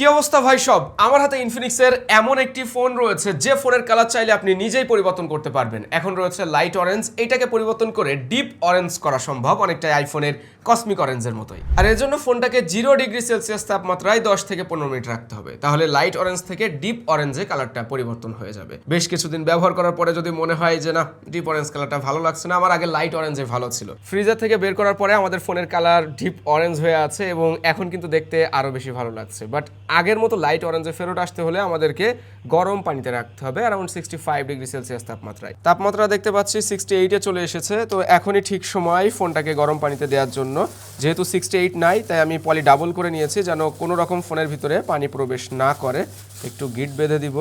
কি অবস্থা ভাই সব? আমার হাতে ইনফিনিক্সের এমন একটি ফোন রয়েছে যে ফোনের কালার চাইলে আপনি নিজেই পরিবর্তন করতে পারবেন। এখন রয়েছে লাইট অরেঞ্জ, এটাকে পরিবর্তন করে ডিপ অরেঞ্জ করা সম্ভব, অনেকটাই আইফোনের কসমিক অরেঞ্জের মতোই। আর এর জন্য ফোনটাকে 0°C তাপমাত্রায় 10 থেকে 15 মিনিট রাখতে হবে, তাহলে লাইট অরেঞ্জ থেকে ডিপ অরেঞ্জে কালারটা পরিবর্তন হয়ে যাবে। বেশ কিছুদিন ব্যবহার করার পরে যদি মনে হয় যে না, ডিপ অরেঞ্জ কালারটা ভালো লাগছে না, আমার আগে লাইট অরেঞ্জে ভালো ছিল, ফ্রিজার থেকে বের করার পরে আমাদের ফোনের কালার ডিপ অরেঞ্জ হয়ে আছে এবং এখন কিন্তু দেখতে আরো বেশি ভালো লাগছে। বাট আগের মতো লাইট অরেঞ্জে ফেরত আসতে হলে আমাদেরকে গরম পানিতে রাখতে হবে অ্যারাউন্ড 65°C তাপমাত্রায়। তাপমাত্রা দেখতে পাচ্ছি 68-এ চলে এসেছে, তো এখনই ঠিক সময় ফোনটাকে গরম পানিতে দেওয়ার জন্য। যেহেতু 68 নাই, তাই আমি পলি ডাবল করে নিয়েছি যেন কোনো রকম ফোনের ভিতরে পানি প্রবেশ না করে। একটু গিট বেঁধে দিব,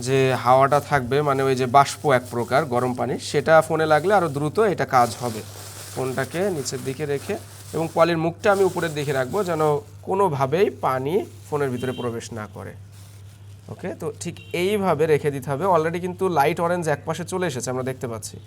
যে হাওয়াটা থাকবে মানে ওই যে বাষ্প এক প্রকার গরম পানি, সেটা ফোনে লাগলে আরও দ্রুত এটা কাজ হবে। ফোনটাকে নিচের দিকে রেখে এবং পলির মুখটা আমি উপরের দিকে রাখবো যেন কোনোভাবেই পানি ফোনের ভিতরে প্রবেশ না করে। ওকে, তো ঠিক এইভাবে রেখে দিতে হবে। অলরেডি কিন্তু লাইট অরেঞ্জ এক পাশে চলে এসেছে, আমরা দেখতে পাচ্ছি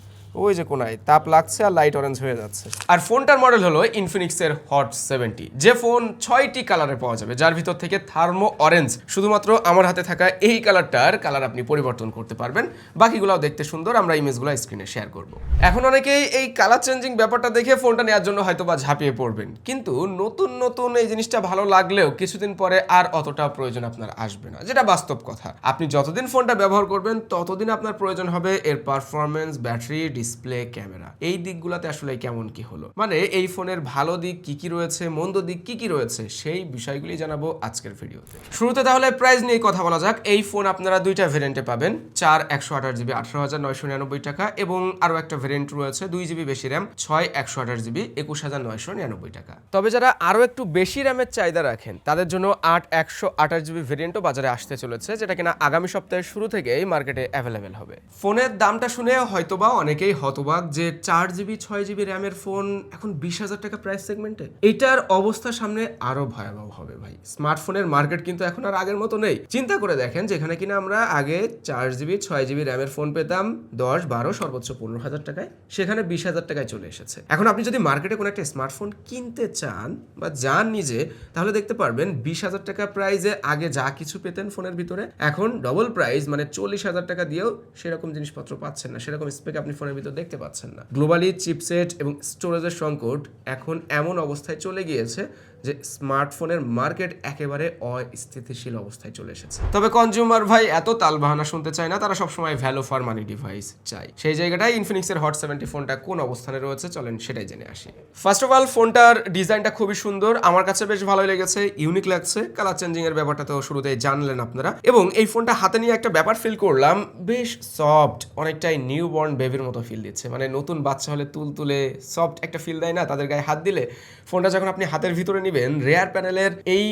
ওই যে কোনায় তাপ লাগছে আর লাইট অরেঞ্জ হয়ে যাচ্ছে। আর ফোনটার মডেল হলো ইনফিনিক্সের হট 70, যে ফোন 6টি কালারে পাওয়া যাবে, যার ভিতর থেকে থার্মো অরেঞ্জ শুধুমাত্র আমার হাতে থাকা এই কালারটার কালার আপনি পরিবর্তন করতে পারবেন। বাকিগুলোও দেখতে সুন্দর, আমরা ইমেজগুলো স্ক্রিনে শেয়ার করব। এখন অনেকেই এই কালার চেঞ্জিং ব্যাপারটা দেখে ফোনটা নেওয়ার জন্য হয়তো বা ঝাঁপিয়ে পড়বেন, কিন্তু নতুন নতুন এই জিনিসটা ভালো লাগলেও কিছুদিন পরে আর অতটা প্রয়োজন আপনার আসবে না, যেটা বাস্তব কথা। আপনি যতদিন ফোনটা ব্যবহার করবেন ততদিন আপনার প্রয়োজন হবে এর পারফরমেন্স, ব্যাটারি, ডিসপ্লে, ক্যামেরা, এই দিকগুলোতে আসলে কেমন কি হলো, মানে এই ফোনের ভালো দিক কি কি রয়েছে, মন্দ দিক কি কি রয়েছে, সেই বিষয়গুলি জানাবো আজকের ভিডিওতে। শুরুতে তাহলে প্রাইস নিয়ে কথা বলা যাক। এই ফোন আপনারা দুইটা ভেরিয়েন্টে পাবেন, 4 128GB 18,999 টাকা, এবং আরো একটা ভেরিয়েন্ট রয়েছে 2GB বেশি র্যাম 6 128GB 21,999 টাকা। তবে যারা আরো একটু বেশি র্যামের চাহিদা রাখেন তাদের জন্য 8 128GB ভেরিয়েন্টও বাজারে আসতে চলেছে, যেটা কিনা আগামী সপ্তাহের শুরু থেকেই মার্কেটে অ্যাভেলেবেল হবে। ফোনের দামটা শুনে হয়তোবা অনেকেই হতবাক যে 4GB 6GB র্যামের ফোন এখন 20,000 টাকা প্রাইস সেগমেন্টে। এটার অবস্থা সামনে আরো ভয়াবহ হবে ভাই। স্মার্টফোনের মার্কেট কিন্তু এখন আর আগের মতো নেই। চিন্তা করে দেখেন, যেখানে কিনা আমরা আগে 4GB 6GB র্যামের ফোন পেতাম 10 12 সর্বোচ্চ 15,000 টাকায়, সেখানে 20,000 টাকায় চলে এসেছে। এখন আপনি যদি মার্কেটে কোনো একটা স্মার্টফোন কিনতে চান বা যান নিজে, তাহলে দেখতে পারবেন 20,000 টাকা প্রাইসে আগে যা কিছু পেতেন ফোনের ভিতরে, এখন ডবল প্রাইস মানে 40,000 টাকা দিয়েও সেরকম জিনিসপত্র পাচ্ছেন না, সেরকম স্পেক আপনি ফোনের ভিতর দেখতে পাচ্ছেন না। গ্লোবালি চিপসেট এবং স্টোরেজের সংকট এখন এমন অবস্থায় চলে গিয়েছে যে স্মার্টফোনের মার্কেট একেবারে অস্থিতিশীল অবস্থায় চলে এসেছে। তবে কনজিউমার ভাই এত তালবাহানা শুনতে চায় না, তারা সবসময় ভ্যালু ফর মানি ডিভাইস চাই। সেই জায়গাটায় ইনফিনিক্সের হট 70 ফোনটা কোন অবস্থানে রয়েছে চলেন সেটাই জেনে আসি। ফার্স্ট অফ অল, ফোনটার ডিজাইনটা খুবই সুন্দর, আমার কাছে বেশ ভালোই লেগেছে, ইউনিক লাগছে। কালার চেঞ্জিং এর ব্যাপারটা তো শুরুতেই জানলেন আপনারা, এবং এই ফোনটা হাতে নিয়ে একটা ব্যাপার ফিল করলাম, বেশ সফট, অনেকটাই নিউ বর্ন বেবির মতো ফিল দিচ্ছে। মানে নতুন বাচ্চা হলে তুলতুলে সফট একটা ফিল দেয় না তাদের গায়ে হাত দিলে, ফোনটা যখন আপনি হাতের ভিতরে নেবেন, রেয়ার প্যানেলের এই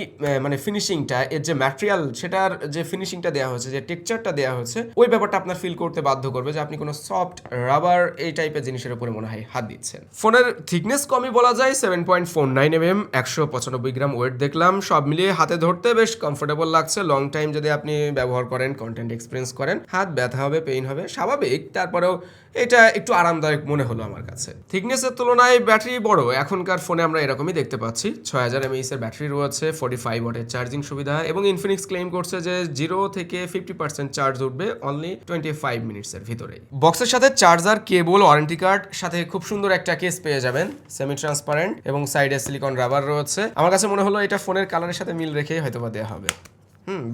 মানে ফিনিশিংটা, এর যে ম্যাটেরিয়াল, সেটার যে ফিনিশিংটা দেওয়া হয়েছে, যে টেক্সচারটা দেওয়া হয়েছে, ওই ব্যাপারটা আপনার ফিল করতে বাধ্য করবে যে আপনি কোনো সফট রাবার এই টাইপের জিনিসের উপরে মনে হয় হাত দিচ্ছেন। ফোনের থিকনেস কমই বলা যায়, 7.49mm, 195 গ্রাম ওয়েট দেখলাম। সব মিলিয়ে হাতে ধরতে বেশ কমফোর্টেবল লাগছে। লং টাইম যদি আপনি ব্যবহার করেন, কন্টেন্ট এক্সপিরিয়েন্স করেন, হাত ব্যথা হবে, পেইন হবে স্বাভাবিক, তারপরেও এটা একটু আরামদায়ক মনে হলো আমার কাছে। থিকনেসের তুলনায় ব্যাটারি বড়, এখনকার ফোনে আমরা এরকমই দেখতে পাচ্ছি। 6000 mAh এর ব্যাটারি রয়েছে, 45 ওয়াটের চার্জিং সুবিধা, এবং ইনফিনিক্স ক্লেম করছে যে 0 থেকে 50% চার্জ উঠবে অনলি 25 মিনিটসের ভিতরেই। বক্সের সাথে চার্জার, কেবল, ওয়ারেন্টি কার্ড, সাথে খুব সুন্দর একটা কেস পেয়ে যাবেন, সেমি ট্রান্সপারেন্ট, এবং সাইডে সিলিকন রাবার রয়েছে। আমার কাছে মনে হলো এটা ফোনের কালারের সাথে মিল রেখেই হয়তোবা দেওয়া হবে।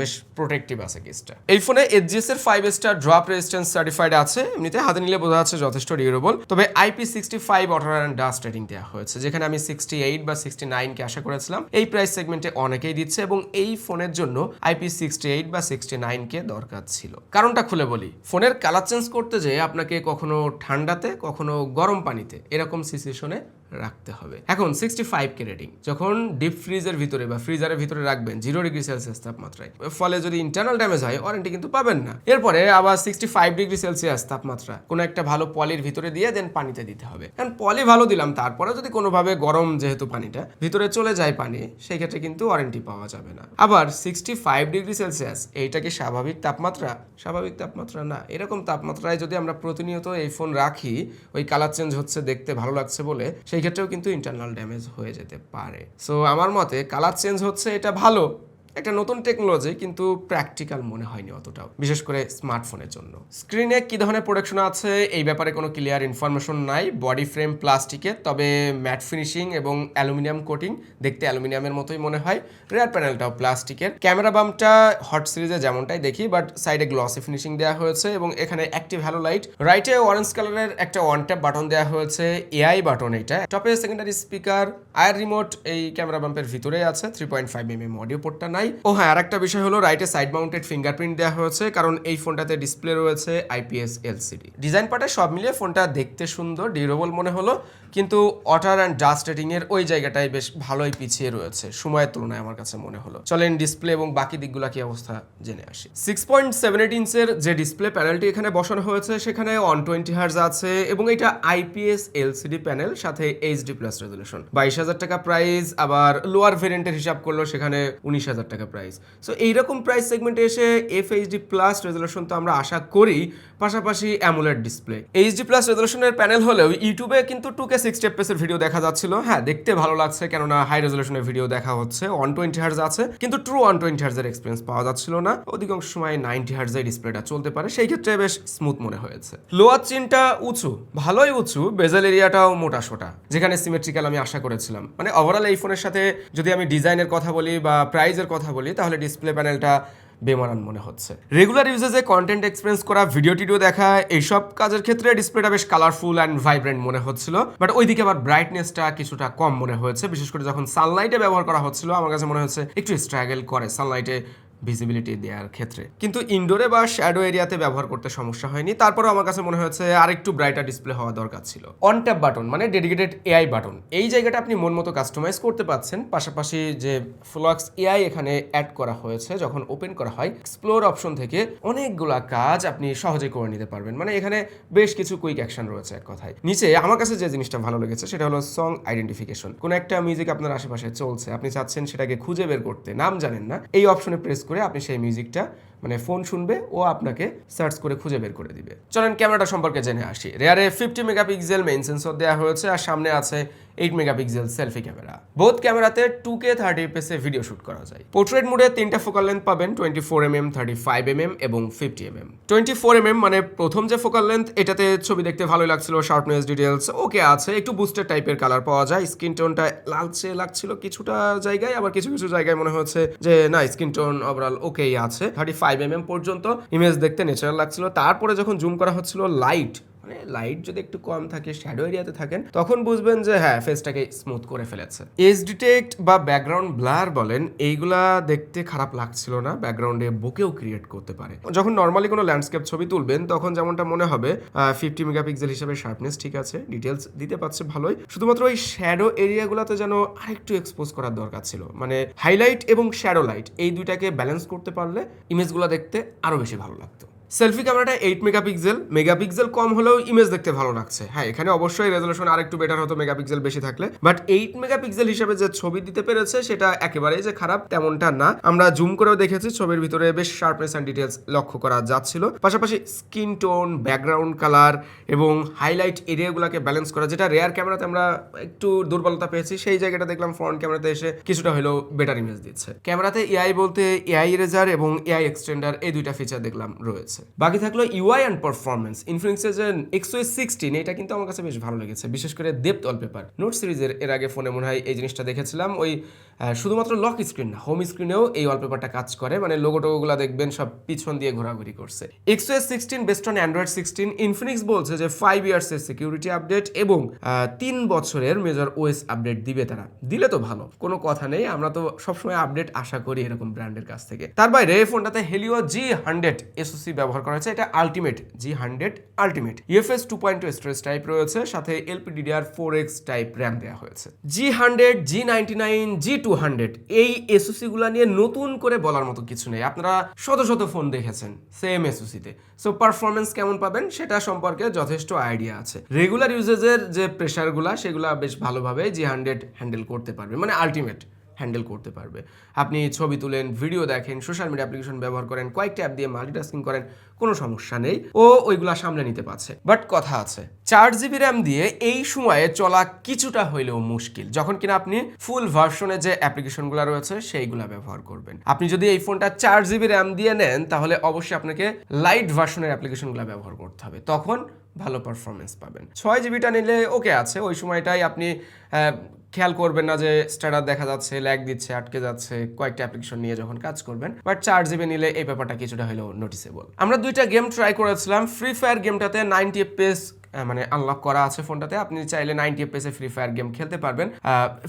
বেশ প্রোটেক্টিভ আছে কেসটা। এই ফোনে এইচজিএস এর 5 স্টার ড্রপ রেজিস্ট্যান্স সার্টিফাইড আছে, এমনিতে হাতে নিলে বোঝা যাচ্ছে যথেষ্ট ডিউরেবল। তবে IP65 water and dust rating দেওয়া হয়েছে, যেখানে আমি 68 বা 69 কে আশা করেছিলাম। এই প্রাইস সেগমেন্টে অনেকেই দিচ্ছে, এবং এই ফোনের জন্য IP68 বা 69 কে দরকার ছিল। কারণটা খুলে বলি, ফোনের কালার চেঞ্জ করতে যেয়ে আপনাকে কখনো ঠান্ডাতে কখনো গরম পানিতে এরকম সিচুয়েশনে রাখতে হবে। এখন 65K রেটিং যখন ডিপ ফ্রিজের ভিতরে বা ফ্রিজারের ভিতরে রাখবেন 0°C তাপমাত্রায়, ফলে যদি ইন্টারনাল ড্যামেজ হয় ওয়ারেন্টি কিন্তু পাবেন না। এরপরে আবার 65°C তাপমাত্রা কোনো একটা ভালো পলির ভিতরে দিয়ে দেন পানিতে দিতে হবে। কারণ পলি ভালো দিলাম, তারপরে যদি কোনোভাবে গরম যেহেতু পানিটা ভিতরে চলে যায় পানি, সেই ক্ষেত্রে কিন্তু ওয়ারেন্টি পাওয়া যাবে না। আবার 65°C এইটা কি স্বাভাবিক তাপমাত্রা? স্বাভাবিক তাপমাত্রা না। এরকম তাপমাত্রায় যদি আমরা প্রতিনিয়ত এই ফোন রাখি, ওই কালার চেঞ্জ হচ্ছে, দেখতে ভালো লাগছে বলে, সেই ক্ষেত্রেও কিন্তু ইন্টারনাল ড্যামেজ হয়ে যেতে পারে। সো আমার মতে কালার চেঞ্জ হচ্ছে এটা ভালো, একটা নতুন টেকনোলজি, কিন্তু প্র্যাকটিক্যাল মনে হয়নি অতটাও, বিশেষ করে স্মার্টফোনের জন্য। স্ক্রিনে কি ধরনের প্রোটেকশন আছে এই ব্যাপারে কোনো ক্লিয়ার ইনফরমেশন নাই। বডি ফ্রেম প্লাস্টিকের, তবে ম্যাট ফিনিশিং এবং অ্যালুমিনিয়াম কোটিং, দেখতে অ্যালুমিনিয়ামের মতোই মনে হয়। রেয়ার প্যানেলটাও প্লাস্টিকের। ক্যামেরা বাম্পটা হট সিরিজে যেমনটাই দেখি, বাট সাইডে গ্লসি ফিনিশিং দেওয়া হয়েছে এবং এখানে অ্যাক্টিভ হ্যালো লাইট। রাইটে অরেঞ্জ কালারের একটা ওয়ান ট্যাপ বাটন দেওয়া হয়েছে, এআই বাটন এটা। টপে সেকেন্ডারি স্পিকার, আয়ার রিমোট এই ক্যামেরা বাম্পের ভিতরে আছে। 3.5mm অডিও পোর্টটা নাই। ও হ্যাঁ, আর একটা বিষয় হলো রাইটে সাইড মাউন্টেড ফিঙ্গারপ্রিন্ট দেওয়া হয়েছে, কারণ এই ফোনটাতে ডিসপ্লে রয়েছে IPS LCD। ডিজাইন পার্টে সব মিলিয়ে ফোনটা দেখতে সুন্দর, ডিউরেবল মনে হলো, কিন্তু ওয়াটার অ্যান্ড ডাস্ট রেটিং এর ওই জায়গাটায় বেশ ভালোই পিছিয়ে রয়েছে সময়ের তুলনায় আমার কাছে মনে হলো। চলেন ডিসপ্লে এবং বাকি দিকগুলো কি অবস্থা জেনে আসি। 6.78 ইঞ্চের যে ডিসপ্লে প্যানেলটি এখানে বসানো হয়েছে সেখানে 120 হার্জ আছে এবং এটা IPS LCD প্যানেল, সাথে HD+ রেজলিউশন। 22,000 টাকা প্রাইস, আবার লোয়ার ভেরিয়েন্টের হিসাব করলো সেখানে 19,000 টাকা প্রাইস। সো এইরকম প্রাইস সেগমেন্টে এসে FHD+ রেজলিউশন তো আমরা আশা করি, পাশাপাশি অ্যামোলেড ডিসপ্লে। HD+ রেজলিউশনের প্যানেল হলেও ইউটিউবে কিন্তু 2K 60 fps এর ভিডিও দেখা যাচ্ছিল। হ্যাঁ, দেখতে ভালো লাগছে, কেননা হাই রেজলিউশনের ভিডিও দেখা হচ্ছে। 120 হার্জ আছে, কিন্তু ট্রু 120 হার্জের এক্সপিরিয়েন্স পাওয়া যাচ্ছিল না। অধিকাংশ সময় 90 হার্জে ডিসপ্লেটা চলতে পারে, সেই ক্ষেত্রে বেশ স্মুথ মনে হয়েছে। লোয়ার চিনটা উঁচু, ভালোই উঁচু, বেজেল এরিয়াটাও মোটা সোটা, যেখানে সিমেট্রিক্যাল আমি আশা করেছিলাম। মানে ওভারঅল এই ফোনের সাথে যদি আমি ডিজাইনের কথা বলি বা প্রাইজের কথা বলি, তাহলে ডিসপ্লে প্যানেলটা বেমানান মনে হচ্ছে। রেগুলার ইউজেজে কন্টেন্ট এক্সপিরিয়েন্স করা, ভিডিও টিডিও দেখা, এইসব কাজের ক্ষেত্রে ডিসপ্লেটা বেশ কালারফুল অ্যান্ড ভাইব্রেন্ট মনে হচ্ছিল। বাট ওইদিকে আবার ব্রাইটনেসটা কিছুটা কম মনে হয়েছে, বিশেষ করে যখন সানলাইটে ব্যবহার করা হচ্ছিল আমার কাছে মনে হচ্ছে একটু স্ট্রাগল করে সানলাইটে ভিজিবিলিটি দেওয়ার ক্ষেত্রে। কিন্তু ইনডোরে বা শ্যাডো এরিয়াতে ব্যবহার করতে সমস্যা হয়নি। তারপরেও আমার কাছে মনে হয়েছে আরেকটু ব্রাইটার ডিসপ্লে হওয়া দরকার ছিল। অন ট্যাপ বাটন মানে ডেডিকেটেড AI বাটন, এই জায়গাটা আপনি মন মতো কাস্টমাইজ করতে পাচ্ছেন। পাশাপাশি যে ফ্লক্স AI এখানে অ্যাড করা হয়েছে, যখন ওপেন করা হয় এক্সপ্লোর অপশন থেকে অনেকগুলা কাজ আপনি সহজে করে নিতে পারবেন। মানে এখানে বেশ কিছু কুইক অ্যাকশন রয়েছে এক কথায়। নিচে আমার কাছে যে জিনিসটা ভালো লেগেছে সেটা হলো সং আইডেন্টিফিকেশন। কোন একটা মিউজিক আপনার আশেপাশে চলছে, আপনি চাচ্ছেন সেটাকে খুঁজে বের করতে, নাম জানেন না, এই অপশনে প্রেস করে আপনি সেই মিউজিকটা মানে ফোন শুনবে ও আপনাকে সার্চ করে খুঁজে বের করে দিবে। চলেন ক্যামেরাটা সম্পর্কে জেনে আসি। রেয়ারে 50 মেগাপিক্সেল মেইন সেন্সর দেওয়া হয়েছে আর সামনে আছে 8 মেগাপিক্সেল সেলফি ক্যামেরা। বোথ ক্যামেরাতে 2K 30 fps এ ভিডিও শুট করা যায়। পোর্ট্রেট মোডে তিনটা ফোকাল লেন্থ পাবেন, 24mm, 35mm এবং 50mm। 24mm মানে প্রথম যে ফোকাল লেন্থ, এটাতে ছবি দেখতে ভালোই লাগছিল, শার্পনেস ডিটেলস ওকে আছে, একটু বুস্টেড টাইপের কালার পাওয়া যায়। স্কিন টোনটা লালচে লাগছিল কিছুটা জায়গায়, আবার কিছু কিছু জায়গায় মনে হচ্ছে যে না, স্কিন টোন ওভারঅল ওকেই আছে। 35mm পর্যন্ত ইমেজ দেখতে ন্যাচারাল লাগছিল। তারপরে যখন জুম করা হচ্ছিল, মানে লাইট যদি একটু কম থাকে, শ্যাডো এরিয়াতে থাকেন, তখন বুঝবেন যে হ্যাঁ, ফেসটাকে স্মুথ করে ফেলেছে। এজ ডিটেক্ট বা ব্যাকগ্রাউন্ড ব্লার বলেন, এইগুলা দেখতে খারাপ লাগছিল না, ব্যাকগ্রাউন্ডে বোকেও ক্রিয়েট করতে পারে। যখন নর্মালি কোনো ল্যান্ডস্কেপ ছবি তুলবেন তখন যেমনটা মনে হবে 50 মেগাপিক্সেল হিসেবে শার্পনেস ঠিক আছে, ডিটেলস দিতে পারছে ভালোই, শুধুমাত্র ওই শ্যাডো এরিয়াগুলোতে যেন আরেকটু এক্সপোজ করার দরকার ছিল। মানে হাইলাইট এবং শ্যাডো লাইট এই দুইটাকে ব্যালেন্স করতে পারলে ইমেজগুলো দেখতে আরো বেশি ভালো লাগতো। সেলফি ক্যামেরাটা 8 মেগাপিক্সেল কম হলেও ইমেজ দেখতে ভালো লাগছে। হ্যাঁ, এখানে অবশ্যই রেজলিউশন আরেকটু বেটার হতো মেগাপিক্সেল বেশি থাকলে, বাট 8 মেগাপিক্সেল হিসেবে যে ছবি দিতে পেরেছে সেটা একেবারেই যে খারাপ তেমনটা না। আমরা জুম করেও দেখেছি, ছবির ভিতরে বেশ শার্পনেস অ্যান্ড ডিটেলস লক্ষ্য করা যাচ্ছিল। পাশাপাশি স্কিন টোন, ব্যাকগ্রাউন্ড কালার এবং হাইলাইট এরিয়াগুলোকে ব্যালেন্স করা, যেটা রেয়ার ক্যামেরাতে আমরা একটু দুর্বলতা পেয়েছি, সেই জায়গাটা দেখলাম ফ্রন্ট ক্যামেরাতে এসে কিছুটা হলেও বেটার ইমেজ দিচ্ছে। ক্যামেরাতে AI বলতে AI ইরেজার এবং AI এক্সটেন্ডার এই দুইটা ফিচার দেখলাম রয়েছে। বাকি থাকলো UI অ্যান্ড পারফরমেন্স। ইনফিনিক্সের যে XOS 16 এটা কিন্তু আমার কাছে বেশ ভালো লেগেছে, বিশেষ করে ডেপথ ওয়ালপেপার। নোট সিরিজের এর আগে ফোনে মনে হয় এই জিনিসটা দেখেছিলাম, ওই শুধুমাত্র লক স্ক্রিন না, হোম স্ক্রিনেও এই ওয়ালপেপারটা কাজ করে। মানে লোগো টোগোগুলো দেখবেন সব পিছন দিয়ে ঘোরাঘুরি করছে। XOS 16 best on Android 16। Infinix বলছে যে 5 ইয়ার্সের সিকিউরিটি আপডেট এবং 3 বছরের মেজর OS আপডেট দিবে তারা। দিলে তো ভালো, কোনো কথা নেই, আমরা তো সবসময় আপডেট আশা করি এরকম ব্র্যান্ডের কাছ থেকে। তার বাইরে এই ফোনটাতে হেলিও G100 SoC ব্যবহার করা হয়েছে, এটা ultimate G100 ultimate. UFS 2.2 storage type রয়েছে, সাথে LPDDR4X টাইপ র্যাম দেওয়া হয়েছে। G100, G99, G200 এই SoC গুলা নিয়ে নতুন করে বলার মতো কিছু নেই, আপনারা শত শত ফোন দেখেছেন সেম SoC তে। সো পারফরমেন্স কেমন পাবেন সেটা সম্পর্কে যথেষ্ট আইডিয়া আছে। রেগুলার ইউজেজের যে প্রেসারগুলা সেগুলা বেশ ভালোভাবে G100 হ্যান্ডেল করতে পারবে, মানে আলটিমেট হ্যান্ডেল করতে পারবে। আপনি ছবি তুলেন, ভিডিও দেখেন, সোশ্যাল মিডিয়া অ্যাপ্লিকেশন ব্যবহার করেন, কয়েকটা অ্যাপ দিয়ে মাল্টিটাস্কিং করেন, কোনো সমস্যা নেই, ও ওইগুলা সামলে নিতে পারছে। বাট কথা আছে, 4GB র্যাম দিয়ে এই সময়ে চলা কিছুটা হইলেও মুশকিল, যখন কিনা আপনি ফুল ভার্সনে যে অ্যাপ্লিকেশনগুলো রয়েছে সেইগুলা ব্যবহার করবেন। আপনি যদি এই ফোনটা 4GB র্যাম দিয়ে নেন তাহলে অবশ্যই আপনাকে লাইট ভার্সনের অ্যাপ্লিকেশনগুলো ব্যবহার করতে হবে, তখন ভালো পারফরমেন্স পাবেন। 6GBটা নিলে ওকে আছে, ওই সময়টাই আপনি খেয়াল করবেন না যে স্ট্যাটাস দেখা যাচ্ছে, ল্যাগ দিচ্ছে, আটকে যাচ্ছে কয়েকটা অ্যাপ্লিকেশন নিয়ে যখন কাজ করবেন। বাট 4GB নিলে এই ব্যাপারটা কিছুটা হলেও নোটিসেবল। আমরা দুইটা গেম ট্রাই করেছিলাম। ফ্রি ফায়ার গেমটাতে 90 FPS মানে আনলক করা আছে ফোনটাতে, আপনি চাইলে 90 FPS এ ফ্রি ফায়ার গেম খেলতে পারবেন।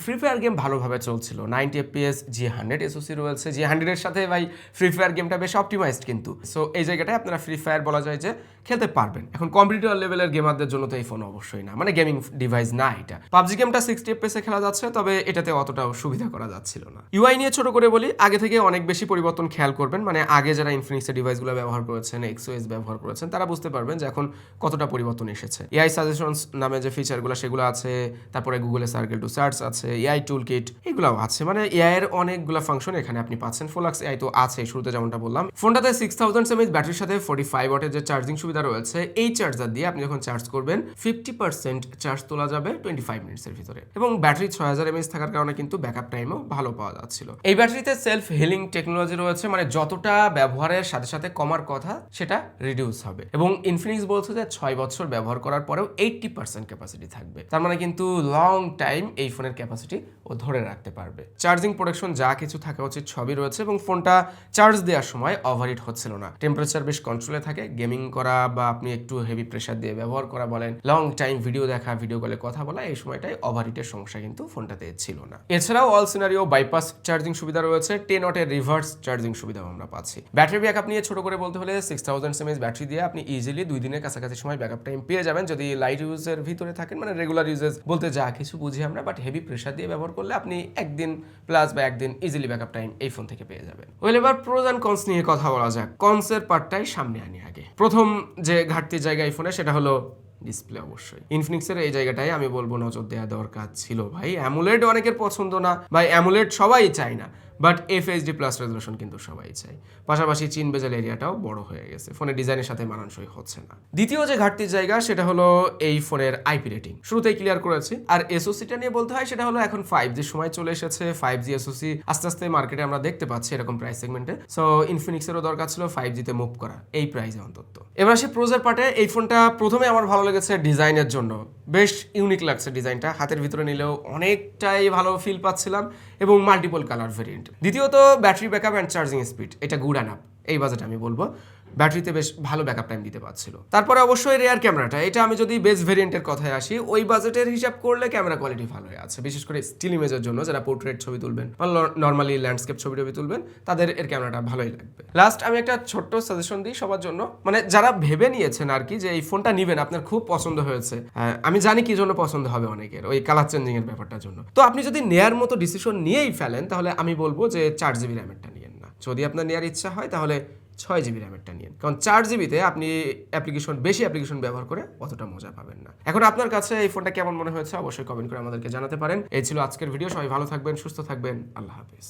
ফ্রি ফায়ার গেম ভালোভাবে চলছিল, 90 FPS G100 SoC রয়েছে, G100 এর সাথে ভাই ফ্রি ফায়ার গেমটা বেশ অপটিমাইজড কিন্তু। সো এই জায়গাটায় আপনারা ফ্রি ফায়ার বলা যায় যে খেলতে পারবেন। এখন কম্পিটিটর লেভেলের গেমারদের জন্য তো এই ফোন অবশ্যই না, মানে গেমিং ডিভাইস না এটা। পাবজি গেমটা 60 FPS এ খেলা যাচ্ছে, তবে এটাতে অতটাও সুবিধা করা যাচ্ছিল না। ইউআই নিয়ে ছোট করে বলি, আগে থেকে অনেক বেশি পরিবর্তন খেয়াল করবেন, মানে আগে যারা ইনফিনিক্সের ডিভাইসগুলো ব্যবহার করেছেন, XOS ব্যবহার করেছেন, তারা বুঝতে পারবেন যে এখন কতটা পরিবর্তন এসেছে। এআই সাজেশনস নামে যে ফিচারগুলো সেগুলো আছে, তারপরে গুগলে সার্কেল টু সার্চ আছে, এআই টুল কিট এগুলোও আছে, মানে এআই এর অনেকগুলো ফাংশন এখানে আপনি পাচ্ছেন। ফোলাক্স এআই তো আছে শুরুতে যেমনটা বললাম। ফোনটাতে 6000 mAh ব্যাটারির সাথে 45 ওয়াটের যে চার্জিং সুবিধা রয়েছে, এই চার্জার দিয়ে আপনি যখন চার্জ করবেন 50% চার্জ তোলা যাবে 25 মিনিটসের ভিতরে, এবং ব্যাটারি 6000 mAh থাকার কারণে কিন্তু ব্যাকআপ টাইমও ভালো পাওয়া যাচ্ছিল। এই ব্যাটারিতে সেলফ হিলিং টেকনোলজি রয়েছে, মানে যতটা ব্যবহারের সাথে সাথে কমার কথা সেটা রিডিউস হবে, এবং ইনফিনিক্স বলছে যে 6 বছর ব্যবহার করার পরেও 80% ক্যাপাসিটি থাকবে, তার মানে কিন্তু লং টাইম এই ফোনের ক্যাপাসিটি ও ধরে রাখতে পারবে। চার্জিং প্রোটেকশন যা কিছু থাকা উচিত সবই রয়েছে, এবং ফোনটা চার্জ দেওয়ার সময় ওভারহিট হচ্ছিল না, টেম্পারেচার বেশ কন্ট্রোলে থাকে। গেমিং করা বা আপনি একটু হেভি প্রেসার দিয়ে ব্যবহার করা বলেন, লং টাইম ভিডিও দেখা, ভিডিও কলে কথা বলা, এই সময়টাই ওভারহিটের সমস্যা কিন্তু ফোনটাতে ছিল না। এছাড়াও অল সিনারিও বাইপাস চার্জিং সুবিধা রয়েছে, 10 ওয়াটের রিভার্স চার্জিং সুবিধাও আমরা পাচ্ছি। ব্যাটারি ব্যাকআপ নিয়ে ছোট করে বলতে হলে 6000 mAh ব্যাটারি দিয়ে আপনি ইজিলি 2 দিনের কাছাকাছি সময় ব্যাকআপ টাইম পেয়ে যাবেন, যদি লাইট ইউজের ভিতরে থাকেন, মানে রেগুলার ইউজেস বলতে যা কিছু বুঝি আমরা, বাট হেভি প্রেসার দিয়ে ব্যবহার করলে আপনি একদিন প্লাস বা একদিন ইজিলি ব্যাকআপ টাইম এই ফোন থেকে পেয়ে যাবেন। ওয়েল, এবার প্রোজ অ্যান্ড কনস নিয়ে কথা বলা যাক। কনসের পার্টটাই সামনে আনি আগে। প্রথম যে ঘাটতির জায়গা এই ফোনে সেটা হলো ডিসপ্লে। অবশ্যই ইনফিনিক্সের এই জায়গাটাই আমি বলবো নজর দেওয়া দরকার ছিল ভাই। অ্যামোলেড অনেকের পছন্দ না ভাই, অ্যামোলেড সবাই চায় না, বাট FHD+ রেজলিউশন কিন্তু সবাই চায়। পাশাপাশি চিন বেজেল এরিয়াটাও বড় হয়ে গেছে, ফোনের ডিজাইনের সাথে মানানসই হচ্ছে না। দ্বিতীয় যে ঘাটতির জায়গা সেটা হলো এই ফোনের IP রেটিং, শুরুতেই ক্লিয়ার করেছি। আর SoCটা নিয়ে বলতে হয়, সেটা হলো এখন 5G সময় চলে এসেছে, 5G SoC আস্তে আস্তে মার্কেটে আমরা দেখতে পাচ্ছি এরকম প্রাইস সেগমেন্টে। সো ইনফিনিক্সেরও দরকার ছিল 5G তে মুভ করা এই প্রাইসে অন্তত। এবার আসি প্রোজের পার্টে। এই ফোনটা প্রথমে আমার ভালো লেগেছে ডিজাইনের জন্য, বেশ ইউনিক লাগছে ডিজাইনটা, হাতের ভিতরে নিলেও অনেকটাই ভালো ফিল পাচ্ছিলাম, এবং মাল্টিপল কালার ভেরিয়েন্ট। দ্বিতীয়ত battery backup and charging speed, এটা গুড অ্যান্ড আপ এই বাজেটে আমি বলবো। ব্যাটারিতে বেশ ভালো ব্যাকআপ টাইম দিতে পারছিল। তারপরে অবশ্যই রেয়ার ক্যামেরাটা, এটা আমি যদি বেস ভেরিয়েন্টের কথায় আসি, ওই বাজেটের হিসাব করলে ক্যামেরা কোয়ালিটি ভালো আছে, বিশেষ করে স্টিল ইমেজের জন্য যারা পোর্ট্রেট ছবি তুলবেন বা নর্মালি ল্যান্ডস্কেপ ছবি তুলবেন, তাদের এর ক্যামেরাটা ভালোই লাগবে। লাস্ট আমি একটা ছোট্ট সাজেশন দিই সবার জন্য, মানে যারা ভেবে নিয়েছেন আর কি যে এই ফোনটা নিবেন, আপনার খুব পছন্দ হয়েছে, আমি জানি কি জন্য পছন্দ হবে অনেকের, ওই কালার চেঞ্জিং এর ব্যাপারটার জন্য। তো আপনি যদি নেয়ার মতো ডিসিশন নিয়েই ফেলেন, তাহলে আমি বলবো যে 4GB র্যামেরটা নিয়েন না। যদি আপনার নেওয়ার ইচ্ছা হয় তাহলে 6GB র্যামেরটা নিন, কারণ 4GBতে আপনি বেশি অ্যাপ্লিকেশন ব্যবহার করে অতটা মজা পাবেন না। এখন আপনার কাছে এই ফোনটা কেমন মনে হয়েছে অবশ্যই কমেন্ট করে আমাদেরকে জানাতে পারেন। এই ছিল আজকের ভিডিও। সবাই ভালো থাকবেন, সুস্থ থাকবেন, আল্লাহ হাফেজ।